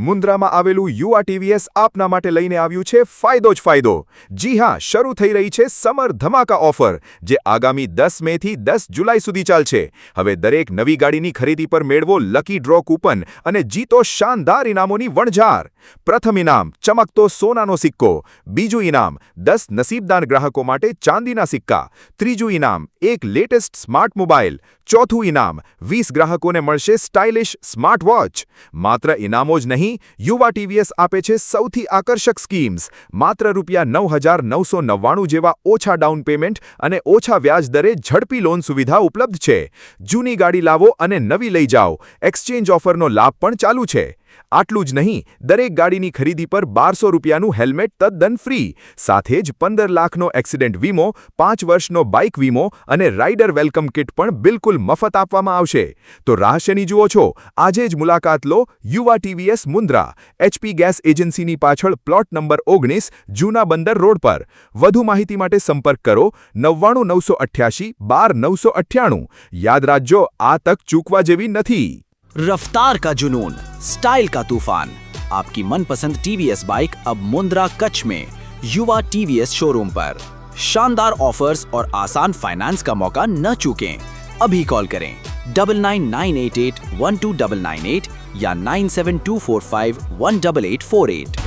મુન્દ્રામાં આવેલું યુવા ટીવીએસ આપના માટે લઈને આવ્યું છે ફાયદો જ ફાયદો। જી હા, શરૂ થઈ રહી છે સમર ધમાકા ઓફર, જે આગામી 10 મેથી 10 જુલાઈ સુધી ચાલશે। હવે દરેક નવી ગાડીની ખરીદી પર મેળવો લકી ડ્રો કૂપન અને જીતો શાનદાર ઇનામોની વણઝાર। પ્રથમ ઇનામ ચમકતો સોનાનો સિક્કો, બીજું ઇનામ 10 નસીબદાર ગ્રાહકો માટે ચાંદીના સિક્કા, ત્રીજું ઇનામ એક લેટેસ્ટ સ્માર્ટ મોબાઈલ, ચોથું ઇનામ 20 ગ્રાહકોને મળશે સ્ટાઇલિશ સ્માર્ટ વોચ। માત્ર ઇનામો જ નહીં, યુવા ટીવીએસ આપે છે સૌથી આકર્ષક સ્કીમ્સ। માત્ર ₹9,999 જેવા ઓછા ડાઉન પેમેન્ટ અને ઓછા વ્યાજ દરે ઝડપી લોન સુવિધા ઉપલબ્ધ છે। જૂની ગાડી લાવો અને નવી લઈ જાઓ, એક્સચેન્જ ઓફરનો લાભ પણ ચાલુ છે। આટલું જ નહીં, દરેક ગાડીની ખરીદી પર ₹1200નું હેલ્મેટ તદ્દન ફ્રી, સાથે જ 15 લાખનો એક્સિડન્ટ વીમો, 5 વર્ષનો બાઇક વીમો અને રાઇડર વેલકમ કિટ પણ બિલકુલ મફત આપવામાં આવશે। તો રાહ શેની જુઓ છો? આજે જ મુલાકાત લો યુવા ટીવીએસ મુન્દ્રા, HP ગેસ એજન્સીની પાછળ પ્લોટ નંબર 19, જૂના બંદર રોડ પર। વધુ માહિતી માટે સંપર્ક કરો 99 988 12 998। યાદ રાખજો, આ તક ચૂકવા જેવી નથી। रफ्तार का जुनून, स्टाइल का तूफान, आपकी मनपसंद टीवीएस बाइक अब मुंद्रा कच्छ में युवा टीवीएस शोरूम पर। शानदार ऑफर्स और आसान फाइनेंस का मौका न चूकें। अभी कॉल करें 9998812998 या 9724518848।